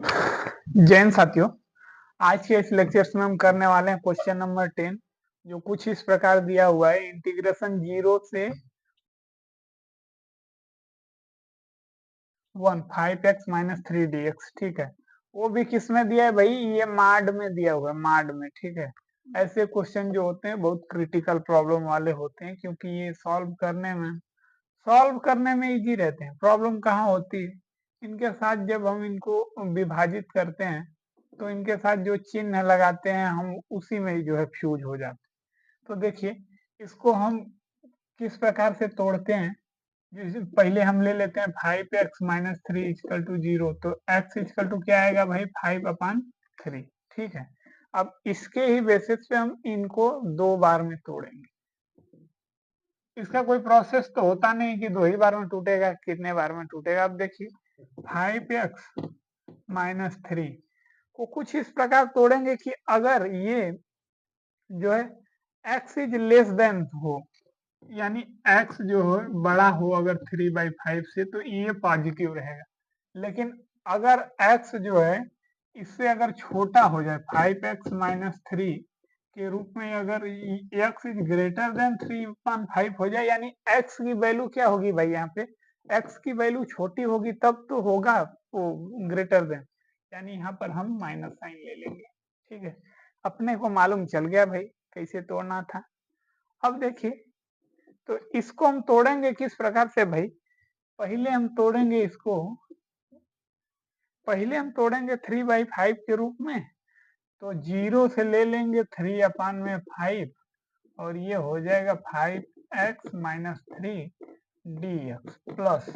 जैन साथियों, आज के इस लेक्चर्स में हम करने वाले हैं क्वेश्चन नंबर 10, जो कुछ इस प्रकार दिया हुआ है। इंटीग्रेशन 0 से 1 5x माइनस 3dx। ठीक है, वो भी किस में दिया है भाई? ये माड में दिया हुआ है, माड में। ठीक है, ऐसे क्वेश्चन जो होते हैं बहुत क्रिटिकल प्रॉब्लम वाले होते हैं, क्योंकि ये सॉल्व करने में इजी रहते हैं। प्रॉब्लम कहाँ होती है? इनके साथ जब हम इनको विभाजित करते हैं तो इनके साथ जो चिन्ह लगाते हैं हम उसी में जो है फ्यूज हो जाते हैं। तो देखिए, इसको हम किस प्रकार से तोड़ते हैं। जैसे पहले हम ले लेते हैं 5x माइनस 3 इक्वल टू 0। तो x इक्वल टू क्या आएगा भाई? 5/3। ठीक है, अब इसके ही बेसिस पे हम इनको 2 बार में तोड़ेंगे। इसका कोई प्रोसेस तो होता नहीं कि 2 ही बार में टूटेगा, कितने बार में टूटेगा। अब देखिए, 5x माइनस 3 को कुछ इस प्रकार तोड़ेंगे कि अगर ये जो है x इज लेस देन हो, यानी x जो है बड़ा हो अगर 3/5 से, तो ये पॉजिटिव रहेगा। लेकिन अगर x जो है इससे अगर छोटा हो जाए, 5x माइनस 3 के रूप में अगर x इज ग्रेटर देन 3/5 हो जाए, यानी x की वैल्यू क्या होगी भाई? यहाँ पे x की वैल्यू छोटी होगी तब तो होगा वो ग्रेटर देन, यानी यहाँ पर हम माइनस साइन ले लेंगे। ठीक है, अपने को मालूम चल गया भाई कैसे तोड़ना था। अब देखिए, तो इसको हम तोड़ेंगे किस प्रकार से भाई? पहले हम तोड़ेंगे 3/5 के रूप में। तो 0 से ले लेंगे 3/5 और ये हो जाएगा 5x माइनस 3dx प्लस,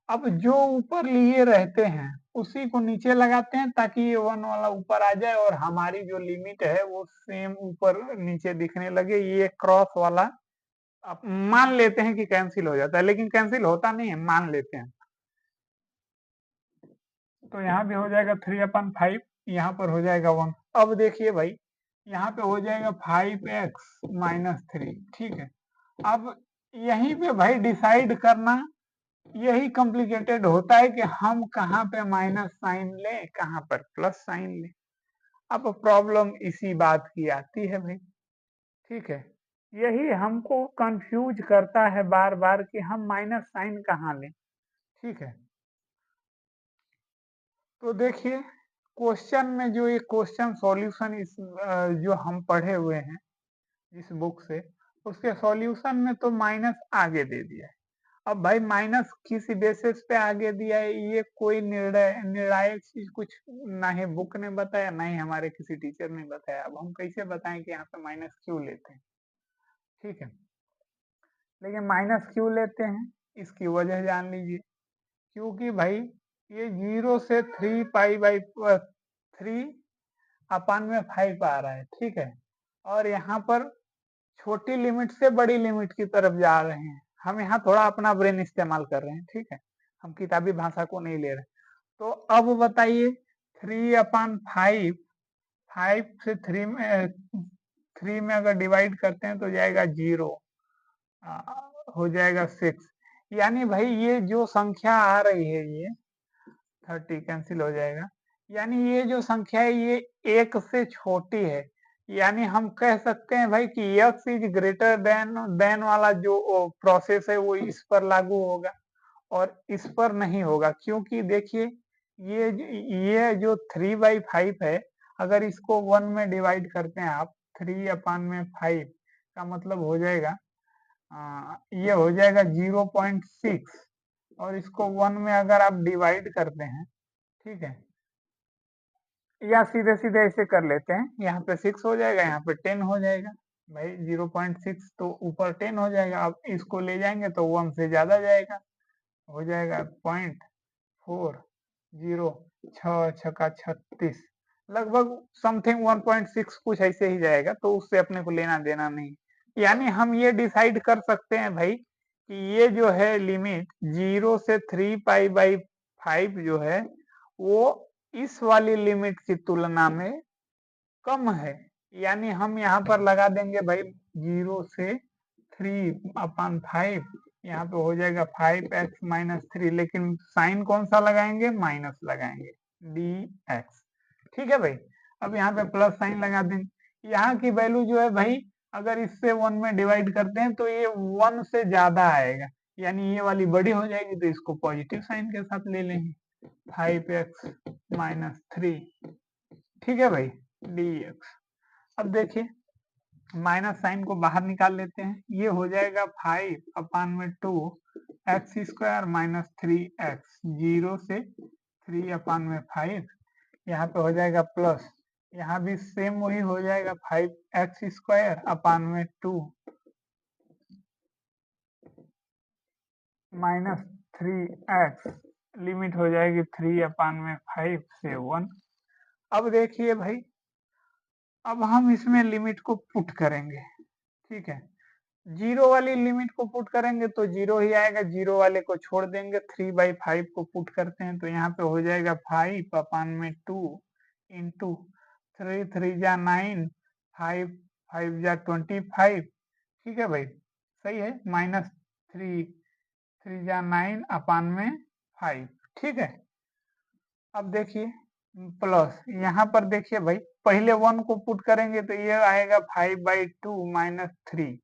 अब जो ऊपर लिए रहते हैं उसी को नीचे लगाते हैं ताकि ये 1 वाला ऊपर आ जाए और हमारी जो लिमिट है वो सेम ऊपर नीचे दिखने लगे। ये क्रॉस वाला आप मान लेते हैं कि कैंसिल हो जाता है, लेकिन कैंसिल होता नहीं है, मान लेते हैं। तो यहाँ भी हो जाएगा 3/5, यहाँ पर हो जाएगा 1। अब देखिए भाई, यहाँ पे हो जाएगा 5x माइनस 3। ठीक है, अब यहीं पे भाई डिसाइड करना यही कॉम्प्लिकेटेड होता है कि हम कहाँ पे माइनस साइन लें, कहाँ पर प्लस साइन लें। अब प्रॉब्लम इसी बात की आती है भाई। ठीक है, यही हमको कंफ्यूज करता है बार बार कि हम माइनस साइन कहाँ लें। ठीक है, तो देखिए, क्वेश्चन में जो ये क्वेश्चन सॉल्यूशन इस जो हम पढ़े हुए हैं इस बुक से, उसके सॉल्यूशन में तो माइनस आगे दे दिया है। अब भाई माइनस किस बेसिस पे आगे दिया है, ये कोई निर्णायक चीज कुछ ना ही बुक ने बताया ना ही हमारे किसी टीचर ने बताया। अब हम कैसे बताएं कि यहाँ पे माइनस क्यों लेते हैं? ठीक है, लेकिन माइनस क्यों लेते हैं इसकी वजह जान लीजिए। क्योंकि भाई ये 0 से 3/5 आ रहा है। ठीक है, और यहाँ पर छोटी लिमिट से बड़ी लिमिट की तरफ जा रहे हैं। हम यहाँ थोड़ा अपना ब्रेन इस्तेमाल कर रहे हैं। ठीक है, हम किताबी भाषा को नहीं ले रहे। तो अब बताइए, 3/5, 5 से 3 में अगर डिवाइड करते हैं तो जाएगा 0, हो जाएगा 6। यानी भाई ये जो संख्या आ रही है, ये 30 कैंसिल हो जाएगा, यानी ये जो संख्या है ये 1 से छोटी है। यानी हम कह सकते हैं भाई कि x इज ग्रेटर देन वाला जो प्रोसेस है वो इस पर लागू होगा और इस पर नहीं होगा। क्योंकि देखिए, ये जो 3/5 है, अगर इसको 1 में डिवाइड करते हैं आप, 3/5 का मतलब हो जाएगा ये हो जाएगा 0.6, और इसको 1 में अगर आप डिवाइड करते हैं, ठीक है, या सीधे सीधे ऐसे कर लेते हैं, यहाँ पे 6 हो जाएगा, यहाँ पे 10 हो जाएगा। भाई 0.6 तो ऊपर 10 हो जाएगा। अब इसको ले जाएंगे तो 1 से ज्यादा जाएगा, हो जाएगा 0.40, 6×6 = 36, लगभग समथिंग 1.6 कुछ ऐसे ही जाएगा। तो उससे अपने को लेना देना नहीं। यानी हम ये डिसाइड कर सकते हैं भाई कि ये जो है लिमिट 0 से 3π/5 जो है वो इस वाली लिमिट की तुलना में कम है। यानी हम यहाँ पर लगा देंगे भाई 0 से 3/5, यहाँ पे हो जाएगा 5x माइनस 3, लेकिन साइन कौन सा लगाएंगे? माइनस लगाएंगे। D x. ठीक है भाई, अब यहाँ पे प्लस साइन लगा देंगे। यहाँ की वैल्यू जो है भाई, अगर इससे 1 में डिवाइड करते हैं तो ये 1 से ज्यादा आएगा, यानी ये वाली बड़ी हो जाएगी, तो इसको पॉजिटिव साइन के साथ ले लेंगे, 5x माइनस 3। ठीक है भाई, डी एक्स। अब देखिए, माइनस साइन को बाहर निकाल लेते हैं, ये हो जाएगा 5/2 एक्स स्क्वायर माइनस 3x, 0 से 3/5। यहाँ पे हो जाएगा प्लस, यहाँ भी सेम वही हो जाएगा, 5x स्क्वायर अपान में 2 माइनस 3x, लिमिट हो जाएगी 3/5 से 1। अब देखिए भाई, अब हम इसमें लिमिट को पुट करेंगे। ठीक है, जीरो वाली लिमिट को पुट करेंगे तो जीरो ही आएगा, जीरो वाले को छोड़ देंगे, 3/5 को पुट करते हैं तो यहाँ पे हो जाएगा 5/2 इंटू 3 3 जा 9, 5 5 जा 25। ठीक है भाई, सही है, माइनस 3 3 जा 9/5। ठीक है, अब देखिए प्लस, यहाँ पर देखिए भाई, पहले 1 को पुट करेंगे तो ये आएगा 5/2 माइनस 3।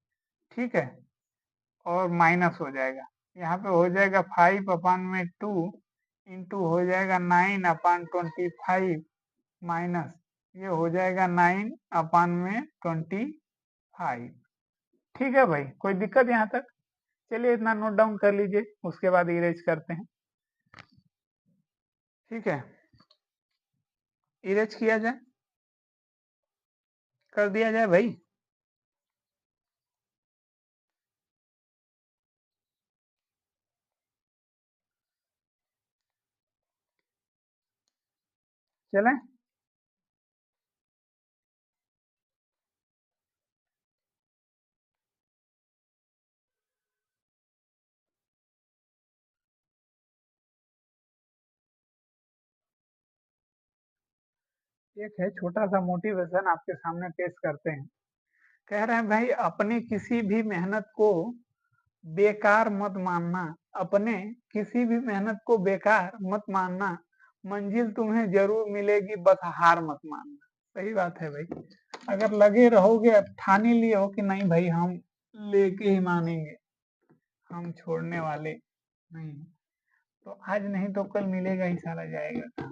ठीक है, और माइनस हो जाएगा, यहाँ पे हो जाएगा 5/2 इंटू हो जाएगा 9/25 माइनस, ये हो जाएगा 9/25। ठीक है भाई, कोई दिक्कत यहाँ तक? चलिए इतना नोट डाउन कर लीजिए, उसके बाद इरेज करते हैं। ठीक है, इरेज किया जाए, कर दिया जाए भाई। चलें, एक है छोटा सा मोटिवेशन आपके सामने पेश करते हैं। कह रहे हैं भाई, अपनी किसी भी मेहनत को बेकार मत मानना, अपने किसी भी मेहनत को बेकार मत मानना, मंजिल तुम्हें जरूर मिलेगी, बस हार मत मानना। सही बात है भाई, अगर लगे रहोगे, अब ठान ही लिए हो कि नहीं भाई हम लेके ही मानेंगे, हम छोड़ने वाले नहीं हैं, तो आज नहीं तो कल मिलेगा ही, सारा जाएगा।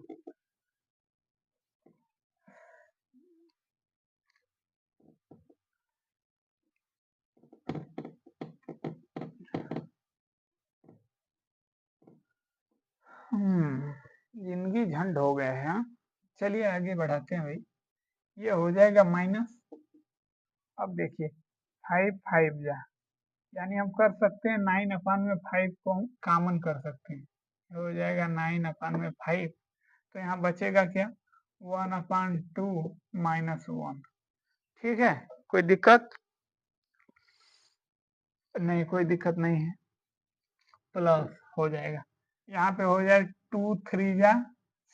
जिंदगी झंड हो गए है, हाँ? चलिए आगे बढ़ाते हैं भाई, ये हो जाएगा माइनस। अब देखिए, 5 5 जा, यानी हम कर सकते हैं 9/5 को हम कॉमन कर सकते हैं, हो जाएगा 9/5। तो यहाँ बचेगा क्या, 1/2 माइनस 1। ठीक है, कोई दिक्कत नहीं, कोई दिक्कत नहीं है, प्लस हो जाएगा, यहाँ पे हो जाए 2 3 जा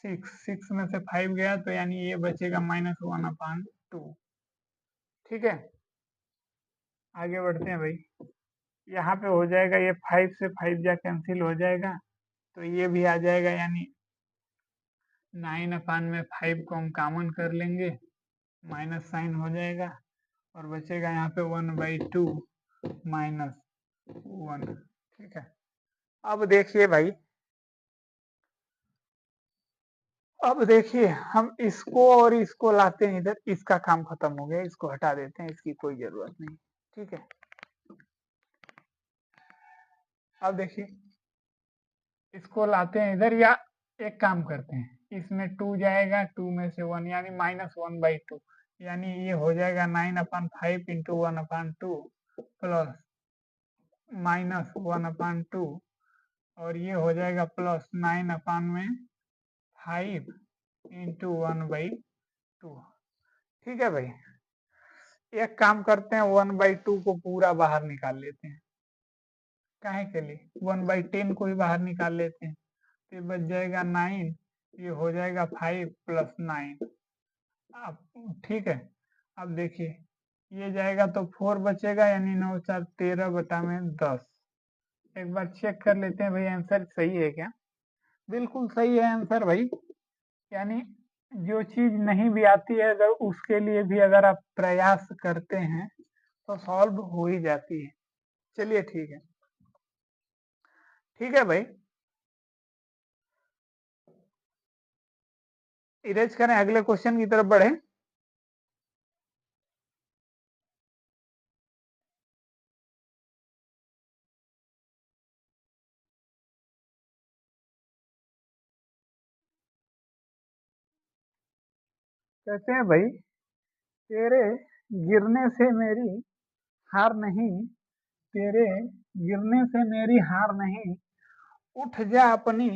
6, 6 में से 5 गया तो यानी ये बचेगा -1/2। ठीक है, आगे बढ़ते हैं भाई, यहाँ पे हो जाएगा, ये 5 से 5 जा कैंसिल हो जाएगा, तो ये भी आ जाएगा, यानी 9/5 को हम कॉमन कर लेंगे, माइनस साइन हो जाएगा, और बचेगा यहाँ पे 1/2 माइनस 1। ठीक है, अब देखिए भाई, अब देखिए हम इसको और इसको लाते हैं इधर, इसका काम खत्म हो गया, इसको हटा देते हैं, इसकी कोई जरूरत नहीं। ठीक है, अब देखिए इसको लाते हैं इधर, या एक काम करते हैं, इसमें 2 जाएगा, 2 में से 1 यानी -1/2, यानी ये हो जाएगा 9/5 इंटू 1/2 प्लस -1/2, और ये हो जाएगा प्लस 9/5 इंटू 1/2। ठीक है भाई, एक काम करते हैं, 1/2 को पूरा बाहर निकाल लेते हैं, काहे के लिए, 1/10 को भी बाहर निकाल लेते हैं, तो ये बच जाएगा 9, ये हो जाएगा 5 प्लस 9। अब ठीक है, अब देखिए ये जाएगा तो 4 बचेगा, यानी 9 4 13 बटा में 10। एक बार चेक कर लेते हैं भाई, आंसर सही है क्या? बिल्कुल सही है आंसर भाई, यानी जो चीज नहीं भी आती है अगर उसके लिए भी अगर आप प्रयास करते हैं तो सॉल्व हो ही जाती है। चलिए ठीक है भाई, इरेज करें, अगले क्वेश्चन की तरफ बढ़े। कहते हैं भाई, तेरे गिरने से मेरी हार नहीं, तेरे गिरने से मेरी हार नहीं, उठ जा अपनी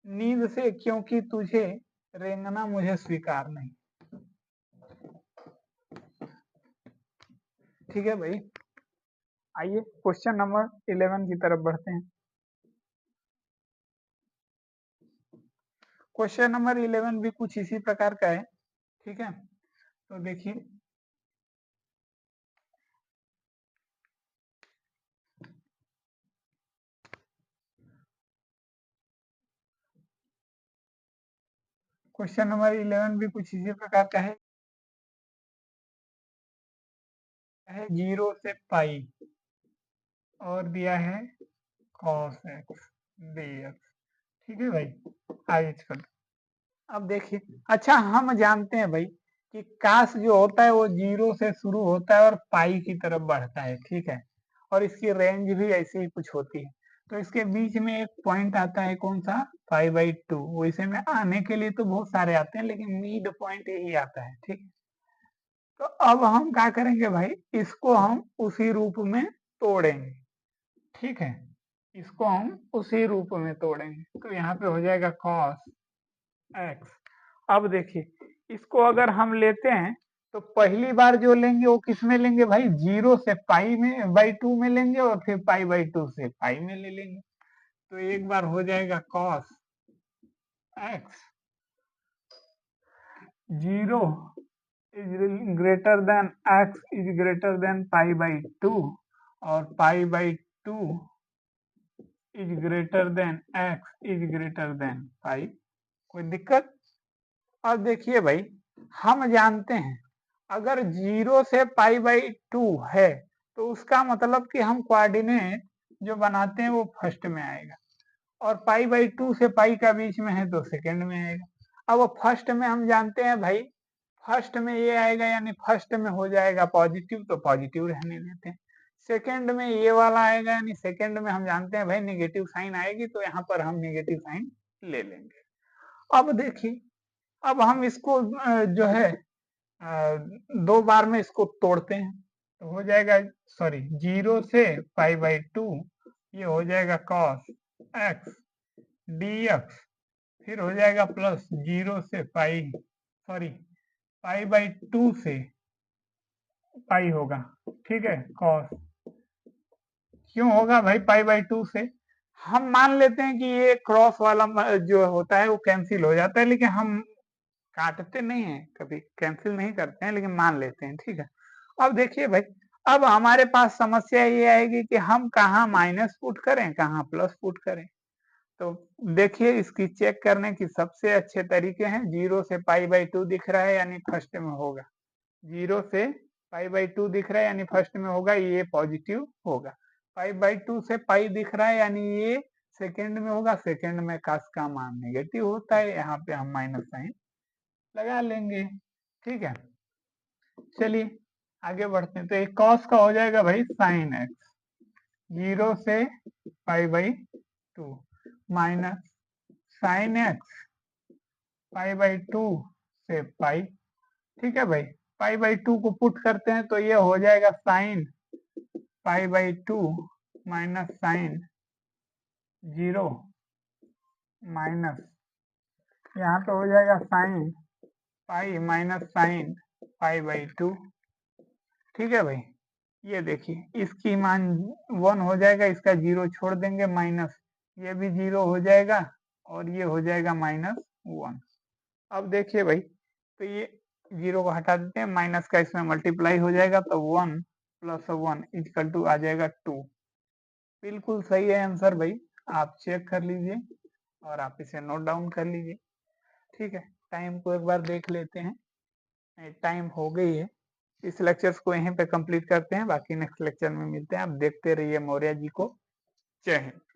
नींद से क्योंकि तुझे रेंगना मुझे स्वीकार नहीं। ठीक है भाई, आइए क्वेश्चन नंबर 11 की तरफ बढ़ते हैं। क्वेश्चन नंबर 11 भी कुछ इसी प्रकार का है। ठीक है, तो देखिए, क्वेश्चन नंबर 11 भी कुछ इसी प्रकार का है, 0 से पाई और दिया है cos x dx। ठीक है भाई, आगे चलो। अब देखिए, अच्छा हम जानते हैं भाई कि काश जो होता है वो 0 से शुरू होता है और पाई की तरफ बढ़ता है। ठीक है, और इसकी रेंज भी ऐसी ही कुछ होती है। तो इसके बीच में एक पॉइंट आता है, कौन सा, 5/2। वैसे में आने के लिए तो बहुत सारे आते हैं लेकिन मिड पॉइंट यही आता है। ठीक है, तो अब हम क्या करेंगे भाई, इसको हम उसी रूप में तोड़ेंगे। ठीक है, इसको हम उसी रूप में तोड़ेंगे, तो यहाँ पे हो जाएगा cos x। अब देखिए, इसको अगर हम लेते हैं तो पहली बार जो लेंगे वो किस में लेंगे भाई, 0 से पाई में बाई 2 में लेंगे और फिर पाई/2 से पाई में ले लेंगे। तो एक बार हो जाएगा cos x 0 is greater than x is greater than pi और pi is greater than x is greater than pi. कोई दिक्कत? अब देखिए भाई, हम जानते हैं अगर 0 से पाई/2 है तो उसका मतलब कि हम कोऑर्डिनेट जो बनाते हैं वो फर्स्ट में आएगा, और पाई/2 से पाई का बीच में है तो सेकंड में आएगा। अब फर्स्ट में हम जानते हैं भाई, फर्स्ट में ये आएगा यानी फर्स्ट में हो जाएगा पॉजिटिव, तो पॉजिटिव रहने देते हैं। सेकंड में ये वाला आएगा यानी सेकंड में हम जानते हैं भाई नेगेटिव साइन आएगी, तो यहाँ पर हम नेगेटिव साइन ले लेंगे। अब देखिए, अब हम इसको जो है दो बार में इसको तोड़ते हैं, तो हो जाएगा, सॉरी, 0 से पाई/2, ये हो जाएगा cos x dx, फिर हो जाएगा प्लस 0 से पाई, सॉरी, पाई/2 से पाई होगा। ठीक है, cos क्यों होगा भाई पाई/2 से, हम मान लेते हैं कि ये क्रॉस वाला जो होता है वो कैंसिल हो जाता है, लेकिन हम काटते नहीं है, कभी कैंसिल नहीं करते हैं, लेकिन मान लेते हैं। ठीक है, अब देखिए भाई, अब हमारे पास समस्या ये आएगी कि हम कहाँ माइनस पुट करें कहाँ प्लस पुट करें। तो देखिए, इसकी चेक करने की सबसे अच्छे तरीके हैं, 0 से पाई/2 दिख रहा है यानी फर्स्ट में होगा, 0 से पाई/2 दिख रहा है यानी फर्स्ट में होगा, ये पॉजिटिव होगा। पाई/2 से पाई दिख रहा है यानी ये सेकंड में होगा, सेकंड में काश का मान नेगेटिव होता है, यहाँ पे हम माइनस साइन लगा लेंगे। ठीक है, चलिए आगे बढ़ते हैं। तो एक कॉस का हो जाएगा भाई साइन एक्स, 0 से पाई/2 माइनस साइन एक्स पाई/2 से पाई। ठीक है भाई, पाई/2 को पुट करते हैं तो ये हो जाएगा साइन पाई/2 माइनस साइन 0 माइनस, यहाँ पे हो जाएगा साइन पाई माइनस साइन पाई/2। ठीक है भाई, ये देखिए, इसकी मान 1 हो जाएगा, इसका 0 छोड़ देंगे, माइनस ये भी 0 हो जाएगा और ये हो जाएगा -1। अब देखिए भाई, तो ये 0 को हटा देते हैं, माइनस का इसमें मल्टीप्लाई हो जाएगा, तो 1 + 1 इक्वल टू आ जाएगा 2। बिल्कुल सही है आंसर भाई, आप चेक कर लीजिए और आप इसे नोट डाउन कर लीजिए। ठीक है, टाइम को एक बार देख लेते हैं। टाइम हो गई है। इस लेक्चर्स को यहीं पे कंप्लीट करते हैं, बाकी नेक्स्ट लेक्चर में मिलते हैं। आप देखते रहिए मौर्य जी को। जय हिंद।